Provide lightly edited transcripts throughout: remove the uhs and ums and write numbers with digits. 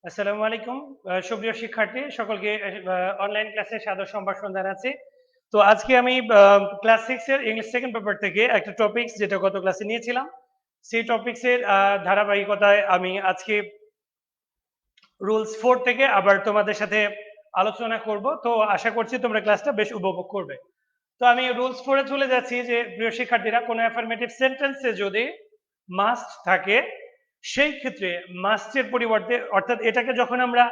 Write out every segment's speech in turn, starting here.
আসসালামু আলাইকুম সুপ্রিয় শিক্ষার্থী সকলকে অনলাইন ক্লাসে সাদর সম্ভাষণ জানাচ্ছি। তো আজকে আমি ক্লাস 6 এর ইংলিশ সেকেন্ড পেপার থেকে একটা টপিকস যেটা গত ক্লাসে নিয়েছিলাম সেই টপিকসের ধারাবাহিকতায় আমি আজকে রুলস 4 থেকে আবার তোমাদের সাথে আলোচনা করব। তো আশা করছি তোমরা ক্লাসটা বেশ উপভোগ করবে। তো আমি রুলস 4 এ চলে যাচ্ছি যে প্রিয় শিক্ষার্থীরা কোনো অ্যাফার্মেটিভ সেন্টেন্সে যদি মাস্ট থাকে সেই ক্ষেত্রে মাস্টের পরিবর্তে অর্থাৎ এটাকে যখন আমরা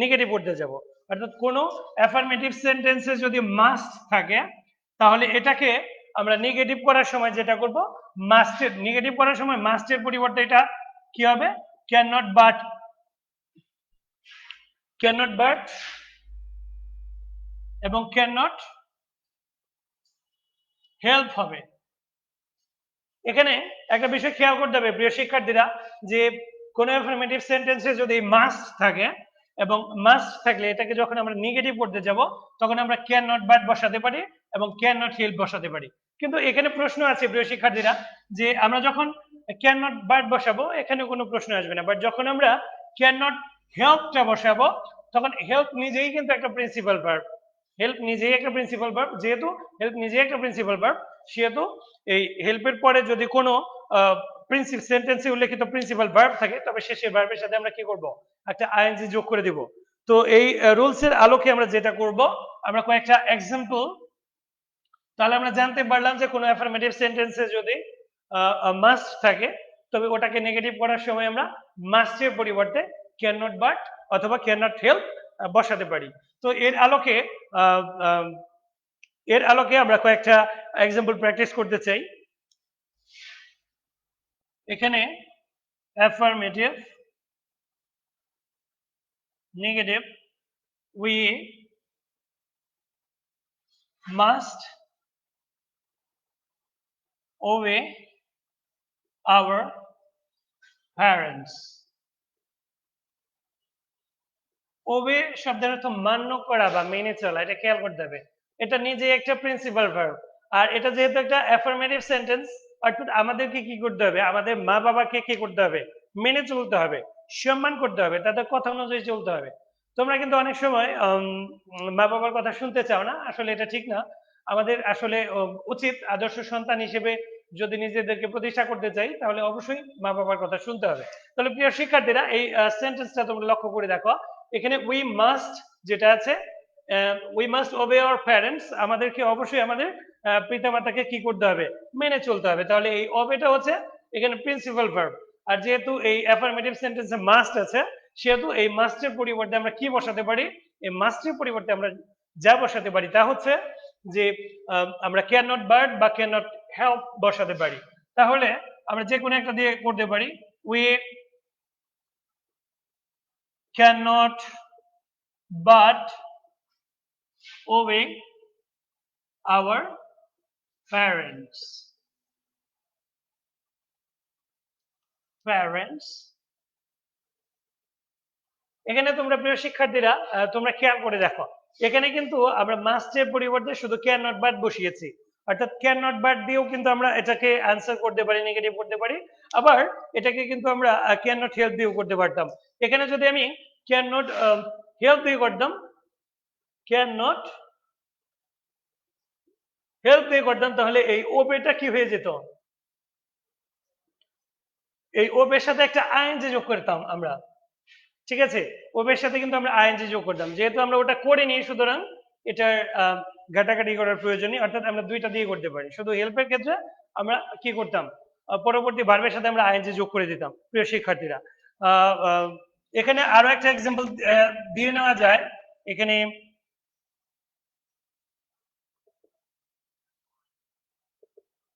নেগেটিভ করতে যাব অর্থাৎ কোনো অ্যাফার্মেটিভ সেন্টেন্সে যদি মাস্ট থাকে তাহলে এটাকে আমরা নেগেটিভ করার সময় যেটা করব মাস্টের নেগেটিভ করার সময় মাস্টের পরিবর্তে এটা কি হবে ক্যান নট বাট এবং ক্যান নট হেল্প হবে। এখানে একটা বিষয় খেয়াল করতে হবে প্রিয় শিক্ষার্থীরা যে কোন অ্যাফার্মেটিভ সেন্টেন্সে যদি মাস্ট থাকে এবং মাস্ট থাকলে এটাকে যখন আমরা নেগেটিভ করতে যাব তখন আমরা ক্যান নট বাট বসাতে পারি এবং ক্যান নট হেল্প বসাতে পারি। কিন্তু এখানে প্রশ্ন আছে প্রিয় শিক্ষার্থীরা যে আমরা যখন ক্যান নট বাট বসাবো এখানে কোনো প্রশ্ন আসবে না, বাট যখন আমরা ক্যান নট হেল্পটা বসাবো তখন হেল্প নিজেই কিন্তু একটা প্রিন্সিপাল ভার্ব। হেল্প নিজেই একটা প্রিন্সিপাল ভার্ব, যেহেতু হেল্প নিজেই একটা প্রিন্সিপাল ভার্ব সেহেতু এই হেল্পের পরে যদি কোনো সেন্টেন্সে উল্লেখিত প্রিন্সিপাল ভার্ব থাকে তবে শেষের ভার্বের সাথে আমরা কি করব একটা আইএনজি যোগ করে দিব। তো এই রুলস এর আলোকে আমরা যেটা করব আমরা কয়েকটা এক্সাম্পল তাহলে আমরা জানতে পারলাম যে কোনো অ্যাফার্মেটিভ সেন্টেন্সে যদি মাস্ট থাকে তবে ওটাকে নেগেটিভ করার সময় আমরা মাস্টের পরিবর্তে ক্যান নট বাট অথবা ক্যান নট হেল্প বসাতে পারি। তো এর আলোকে আমরা কয়েকটা এক্সাম্পল প্র্যাকটিস করতে চাই। এখানে affirmative negative we must obey our parents. ওবে শব্দের অর্থ মান্য করা বা মেনে চলা, এটা খেয়াল করতে হবে। এটা নিজে একটা প্রিন্সিপাল ভার্ব আর এটা যেহেতু একটা অ্যাফার্মেটিভ সেন্টেন্স অর্থাৎ আমাদেরকে কি করতে হবে, আমাদের মা বাবাকে কি করতে হবে, মেনে চলতে হবে, সম্মান করতে হবে, তাদের কথা অনুযায়ী চলতে হবে। তোমরা কিন্তু অনেক সময় মা বাবার কথা শুনতে চাও না, আসলে এটা ঠিক না। আমাদের আসলে উচিত আদর্শ সন্তান হিসেবে যদি নিজেদেরকে প্রতিষ্ঠা করতে চাই তাহলে অবশ্যই মা বাবার কথা শুনতে হবে। তাহলে প্রিয় শিক্ষার্থীরা এই সেন্টেন্সটা তোমরা লক্ষ্য করে দেখো। এখানে উই মাস্ট যেটা আছে উই মাস্ট ওবে আওয়ার প্যারেন্টস, আমাদেরকে অবশ্যই আমাদের পিতামাতাকে কি করতে হবে, মেনে চলতে হবে। তাহলে এই ওবেটা হচ্ছে এখানে প্রিন্সিপাল ভার্ব আর যেহেতু এই অ্যাফার্মেটিভ সেন্টেন্সে মাস্ট আছে সেহেতু এই মাস্টের পরিবর্তে আমরা কি বসাতে পারি, এই মাস্টের পরিবর্তে আমরা যা বসাতে পারি তা হচ্ছে যে আমরা ক্যান নট বাট বা ক্যান নট হেল্প বসাতে পারি। তাহলে আমরা যে কোনো একটা দিয়ে করতে পারি we cannot but obey our parents. এখানে তোমরা প্রিয় শিক্ষার্থীরা তোমরা খেয়াল করে দেখো এখানে কিন্তু আমরা মাস্টের পরিবর্তে শুধু ক্যান নট বাট বসিয়েছি, অর্থাৎ ক্যান নট বাট দিয়েও কিন্তু আমরা এটাকে অ্যান্সার করতে পারি, নেগেটিভ করতে পারি, আবার এটাকে কিন্তু আমরা ক্যান নট হেল্প দিয়েও করতে পারতাম। এখানে যদি আমি ক্যান নট হেল্প দিয়ে করতাম, ক্যান নট হেল্প দিয়ে করতাম তাহলে এই ওবেটা কি হয়ে যেত, এই ওবের সাথে একটা আইএনজি যোগ করতাম আমরা, ঠিক আছে, ওবের সাথে কিন্তু আমরা আইএনজি যোগ করতাম, যেহেতু আমরা ওটা করিনি সুতরাং এটার ঘাটাঘাটি করার প্রয়োজন নেই, অর্থাৎ আমরা দুইটা দিয়ে করতে পারি। শুধু হেল্পের ক্ষেত্রে আমরা কি করতাম, পরবর্তী ভার্বের সাথে আমরা আইএনজি যোগ করে দিতাম। প্রিয় শিক্ষার্থীরা এখানে আরো একটা এক্সাম্পল দিয়ে নেওয়া যায়। এখানে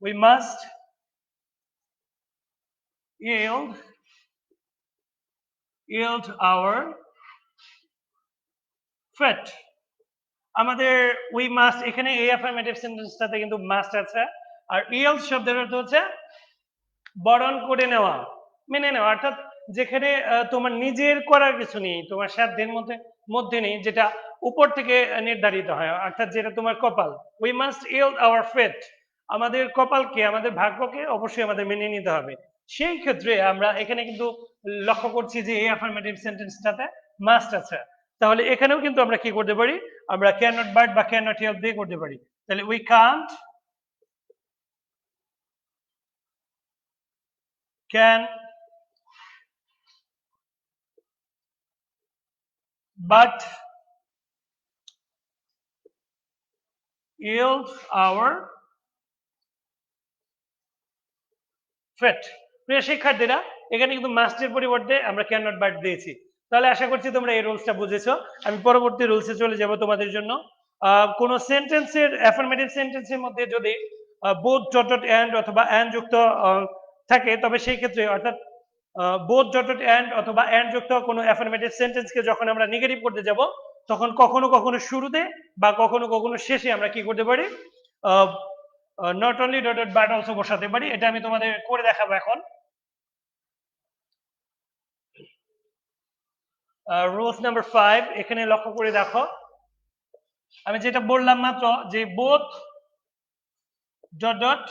we must yield our fate. আমাদের উই মাস্ট এখানে এই অ্যাফার্মেটিভ সেন্টেন্সটাতে কিন্তু মাস্ট আছে আর yield শব্দের অর্থ হচ্ছে বরণ করে নেওয়া, মেনে নেওয়া, অর্থাৎ যেখানে তোমার নিজের করার কিছু নেই, তোমার সাধ্যের মধ্যে নেই, যেটা উপর থেকে নির্ধারিত হয়, অর্থাৎ যেটা তোমার কপাল। We must yield our fate, আমাদের কপালকে, আমাদের ভাগ্যকে অবশ্যই আমাদের মেনে নিতে হবে। সেই ক্ষেত্রে আমরা এখানে কিন্তু লক্ষ্য করছি যে এই অ্যাফার্মেটিভ সেন্টেন্সটাতে মাস্ট আছে। তাহলে এখানেও কিন্তু আমরা কি করতে পারি, আমরা ক্যান নট বাট বা ক্যান নট হেল্প দিয়ে করতে পারি। তাহলে we can't, can but yield our ফেট। প্রিয় শিক্ষার্থীরা, এখানে কিন্তু মাস্টের পরিবর্তে আমরা ক্যান নট বাট দিয়েছি। তাহলে আশা করছি তোমরা এই রুলসটা বুঝেছো। আমি পরবর্তী রুলসে চলে যাব তোমাদের জন্য। কোন সেন্টেন্সের অ্যাফার্মেটিভ সেন্টেন্সের মধ্যে যদি বোথ ডট ডট এন্ড অথবা এন্ড যুক্ত থাকে, তবে সেই ক্ষেত্রে অর্থাৎ বোথ ডট ডট এন্ড অথবা এন্ড যুক্ত কোনো অ্যাফার্মেটিভ সেন্টেন্সকে যখন আমরা নেগেটিভ করতে যাব, তখন কখনো কখনো শুরুতে বা কখনো কখনো শেষে আমরা কি করতে পারি, not only dot dot but also বসাতে পারি। এটা আমি তোমাদের করে দেখাবো এখন। রুলস নাম্বার 5 এখানে লক্ষ্য করে দেখো, আমি যেটা বললাম মাত্র যে both dot dot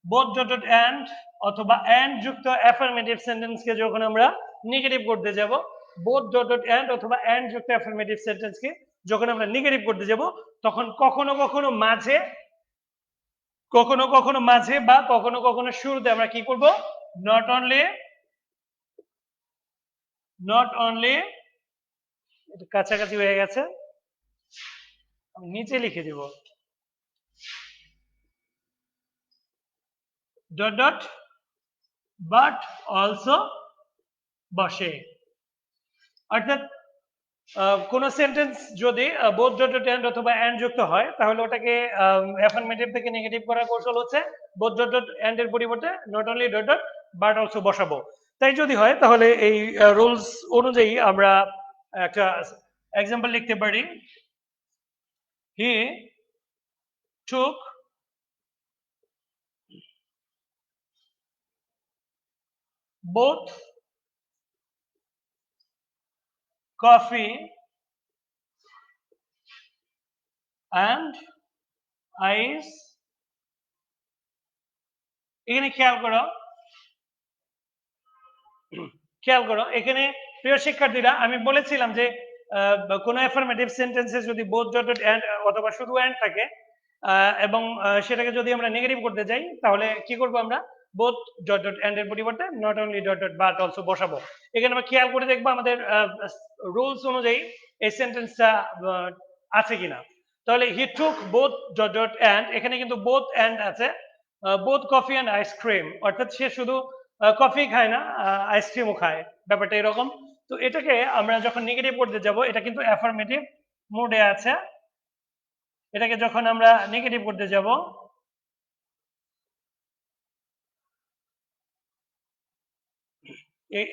both dot dot and অথবা এন্ড যুক্ত অ্যাফার্মেটিভ সেন্টেন্সকে যখন আমরা নেগেটিভ করতে যাব, বোথ ডট ডট এন্ড অথবা এন্ড যুক্ত অ্যাফার্মেটিভ সেন্টেন্সকে যখন আমরা নেগেটিভ করতে যাব, তখন কখনো কখনো মাঝে বা কখনো কখনো শুরুতে আমরা কি করব, নট অনলি কাছাকাছি হয়ে গেছে, আমি নিচে লিখে দিব ডট ডট বাট অলসো বসে। অর্থাৎ কোন সেন্টেন্স যদি বোথ ডট ডট এন্ড অথবা এন্ড যুক্ত হয়, তাহলে ওটাকে অ্যাফার্মেটিভ থেকে নেগেটিভ করার কৌশল হচ্ছে বোথ ডট ডট এন্ড এর পরিবর্তে not only dot dot but also বসাবো। তাই যদি হয় তাহলে এই রুলস অনুযায়ী আমরা একটা এক্সাম্পল লিখতে পারি, হি took both coffee and ice। এখানে খেয়াল করো এখানে প্রিয় শিক্ষার্থীরা, আমি বলেছিলাম যে কোন অ্যাফার্মেটিভ সেন্টেন্সে যদি বোথ ডট ডট এন্ড অথবা শুধু এন্ড থাকে এবং সেটাকে যদি আমরা নেগেটিভ করতে যাই, তাহলে কি করব, আমরা বোথ ডট ডট এন্ড এর পরিবর্তে not only dot dot but also বসাবো। এখানে আমরা খেয়াল করে দেখবো আমাদের রুলস অনুযায়ী এই সেন্টেন্সটা আছে কিনা। তাহলে হি টুক বোথ ডট ডট এন্ড, এখানে কিন্তু বোথ এন্ড আছে, বোথ কফি এন্ড আইসক্রিম, অর্থাৎ সে শুধু কফি খায় না, আইসক্রিমও খায়, ব্যাপারটা এরকম। তো এটাকে আমরা যখন নেগেটিভ করতে যাব, এটা কিন্তু অ্যাফার্মেটিভ মোডে আছে, এটাকে যখন আমরা নেগেটিভ করতে যাব,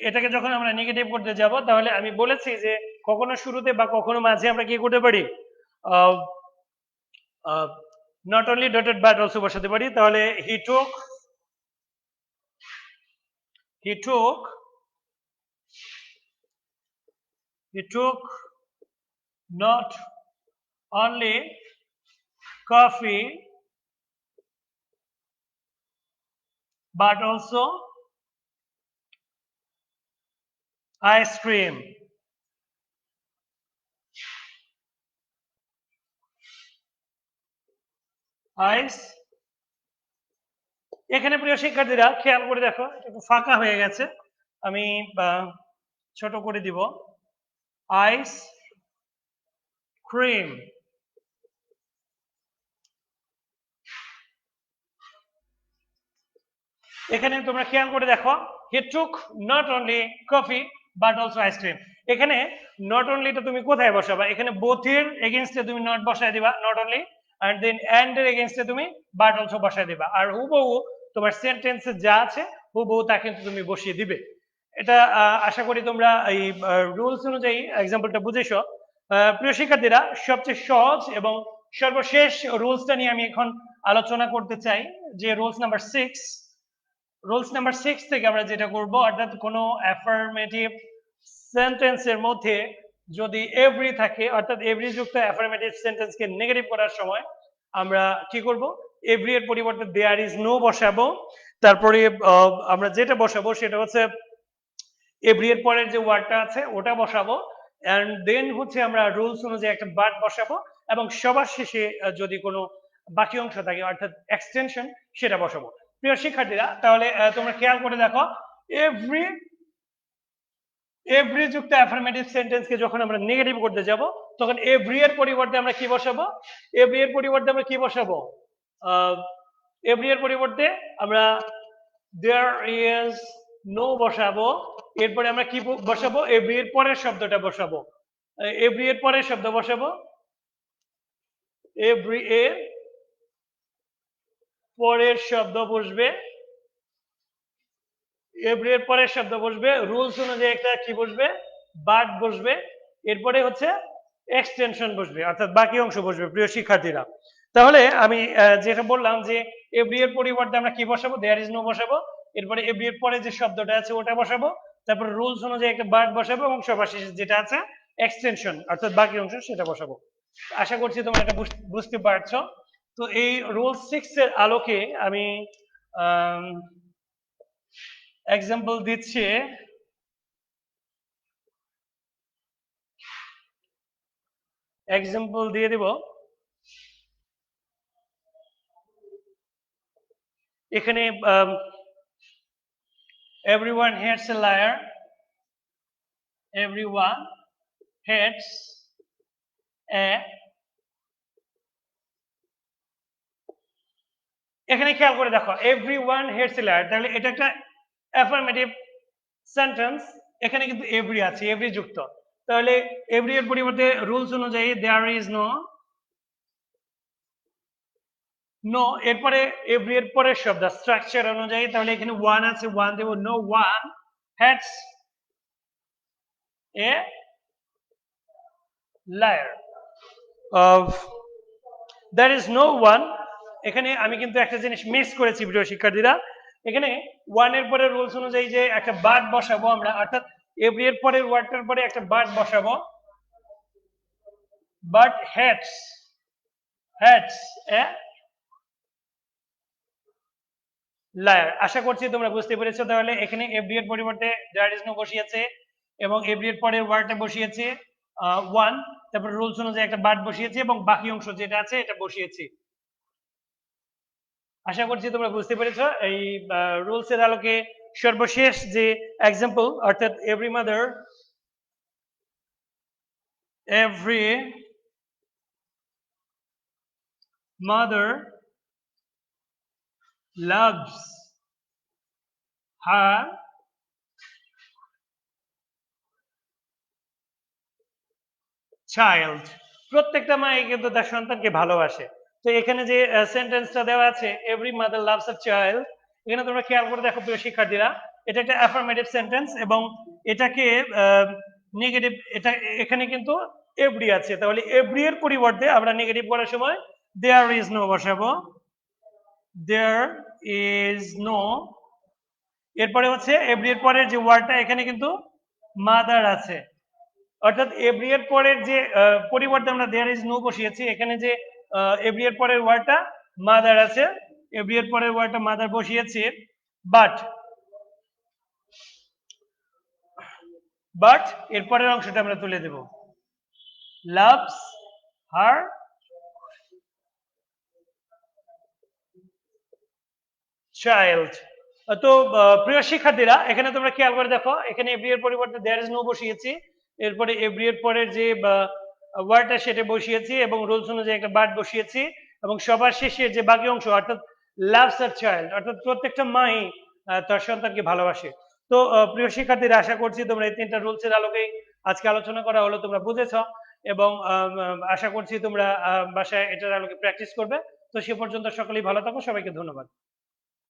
এটাকে যখন আমরা নেগেটিভ করতে যাব, তাহলে আমি বলেছি যে কখনো শুরুতে বা কখনো মাঝে আমরা কি করতে পারি, not only dotted but also বসাতে পারি। তাহলে হি took not only coffee but also ice cream। এখানে প্রিয় শিক্ষার্থীরা খেয়াল করে দেখো, একটু ফাঁকা হয়ে গেছে, আমি ছোট করে দিব, আইস ক্রিম। এখানে তোমরা খেয়াল করে দেখো, he took not only coffee but also ice cream. এখানে নট অনলিটা তুমি কোথায় বসাবা, এখানে বোথের এগেইনস্টে তুমি নট বসায় দিবা, not only, and then and এর এগেইনস্টে তুমি বাট অলসো বসায় দিবা, আর হুবহু তোমার সেন্টেন্সে যা আছে হুবহু তা কিন্তু তুমি বসিয়ে দিবে। এটা আশা করি তোমরা এই রুলস অনুযায়ী এক্সাম্পলটা বুঝেছো। প্রিয় শিক্ষার্থীরা, সবচেয়ে সহজ এবং সর্বশেষ রুলসটা নিয়ে আমি এখন আলোচনা করতে চাই, যে রুলস নাম্বার 6 থেকে আমরা যেটা করব, অর্থাৎ কোনো অ্যাফার্মেটিভ সেন্টেন্সের মধ্যে যদি এভরি থাকে, অর্থাৎ এভরি যুক্ত অ্যাফার্মেটিভ সেন্টেন্সকে নেগেটিভ করার সময় আমরা কি করব, এভরি এর পরিবর্তে দেয়ার ইজ নো বসাবো। তারপরে আমরা যেটা বসাবো সেটা হচ্ছে এভরি এর পরের যে ওয়ার্ডটা আছে ওটা বসাবো, এন্ড দেন হচ্ছে আমরা রুলস অনুযায়ী একটা বাট বসাবো, এবং সবার শেষে যদি কোনো বাকি অংশ থাকে অর্থাৎ এক্সটেনশন সেটা বসাবো। প্রিয় শিক্ষার্থীরা, তাহলে তোমরা খেয়াল করে দেখো, এভরি এভরি যুক্ত অ্যাফার্মেটিভ সেন্টেন্সকে যখন আমরা নেগেটিভ করতে যাব তখন এভরি এর পরিবর্তে আমরা কি বসাবো? এভরি এর পরিবর্তে আমরা কি বসাবো? এভরি এর পরিবর্তে আমরা দেয়ার ইজ নো বসাবো। এরপরে আমরা কি বসাবো? এভরি এর পরের শব্দটা বসাবো। এভরি এর পরের শব্দ বসাবো, এভরি এর পরের শব্দ বসবে, এভরি এর পরের শব্দ বসবে, রুলস অনুযায়ী একটা কি বসবে? বাট বসবে। এরপরে হচ্ছে এক্সটেনশন বসবে, অর্থাৎ বাকি অংশ বসবে। প্রিয় শিক্ষার্থীরা, তাহলে আমি যেটা বললাম যে এভরি এর পরিবর্তে আমরা কি বসাবো? দেয়ার ইজ নো বসাবো। এরপরে এভরি এর পরে যে শব্দটা আছে ওটা বসাবো, তারপর রুলস অনুযায়ী একটা বাট বসাবো, এবং সবার শেষে যেটা আছে এক্সটেনশন অর্থাৎ বাকি অংশ সেটা বসাবো। আশা করছি তোমরা এটা বুঝতে পারছো। তো এই রুল 6 এর আলোকে আমি এক্সাম্পল দিচ্ছি। এক্সাম্পল দিয়ে দিব। এখানে everyone hates a liar, everyone hates a, এখানে খেয়াল করে দেখো everyone hates a liar, তাহলে এটা একটা অ্যাফার্মেটিভ সেন্টেন্স। এখানে কিন্তু এভরি আছে, এভরি যুক্ত, তাহলে এভরি এর পরিবর্তে রুলস অনুযায়ী there is no, নো এরপরে এভরি এর পরের শব্দ স্ট্রাকচার অনুযায়ী, তাহলে এখানে ওয়ান আছে, ওয়ান দেব, no one hates a liar. There is no one, এখানে আমি কিন্তু একটা জিনিস মিস করেছি প্রিয় শিক্ষার্থীরা। এখানে ওয়ান এর পরে রুলস অনুযায়ী যে একটা বাট বসাবো আমরা, অর্থাৎ এভরি এর পরের ওয়ার্ডটার পরে একটা বাট বসাবো, but hats, hats a liar. আশা করছি তোমরা বুঝতে পেরেছো। তাহলে এখানে এভরি এর পরিবর্তে দেয়ার ইজ নো বসিয়েছে, এবং এভরি এর পরের ওয়ার্ডটা বসিয়েছে ওয়ান, তারপর রুলস অনুযায়ী একটা বাট বসিয়েছে, এবং বাকি অংশ যেটা আছে এটা বসিয়েছি। আশা করছি তোমরা বুঝতে পেরেছো। এই রুলস এর আলোকে সর্বশেষ যে এক্সাম্পল, অর্থাৎ every mother, every mother loves her child, প্রত্যেকটা মা কিন্তু তার সন্তানকে ভালোবাসে। তো এখানে যে সেন্টেন্সটা দেওয়া আছে every mother loves her child, এখানে তোমরা খেয়াল করে দেখো প্রিয় শিক্ষার্থীরা, এটা একটা অ্যাফার্মেটিভ সেন্টেন্স, এবং এটাকে নেগেটিভ, এটা এখানে কিন্তু এভরি আছে, তাহলে এভরি এর পরিবর্তে আমরা নেগেটিভ করার সময় দেয়ার ইজ নো বসাবো, দেয়ার ইজ নো। এরপরে হচ্ছে এভরি এর পরের যে ওয়ার্ডটা, এখানে কিন্তু মাদার আছে, অর্থাৎ এভরি এর পরের যে পরিবর্তে আমরা দেয়ার ইজ নো বসিয়েছি, এখানে যে এভরি এর পরের ওয়ার্ডটা মাদার আছে, এভরি এর পরের ওয়ার্ডটা মাদার বসিয়েছি, বাট বাট এর পরের অংশটা আমরা তুলে দেব, লাভস হার চাইল্ড। তো প্রিয় শিক্ষার্থীরা, এখানে তোমরা খেয়াল করে দেখো, এখানে এভরি এর পরিবর্তে দেয়ার ইজ নো বসিয়েছি, এরপরে এভরি এর পরের যে ওয়ার্ডটা সেটা বসিয়েছি, এবং রুলস অনুযায়ী একটা বাট বসিয়েছি, এবং সবার শেষে যে বাকি অংশ অর্থাৎ লাভস হার চাইল্ড, অর্থাৎ প্রত্যেকটা মাই তার সন্তানকে ভালোবাসে। তো প্রিয় শিক্ষার্থীরা, আশা করছি তোমরা এই তিনটা রুলস এর আলোকেই আজকে আলোচনা করা হলো তোমরা বুঝেছ, এবং আশা করছি তোমরা বাসায় এটার আলোকে প্র্যাকটিস করবে। তো সে পর্যন্ত সকলেই ভালো থাকো, সবাইকে ধন্যবাদ।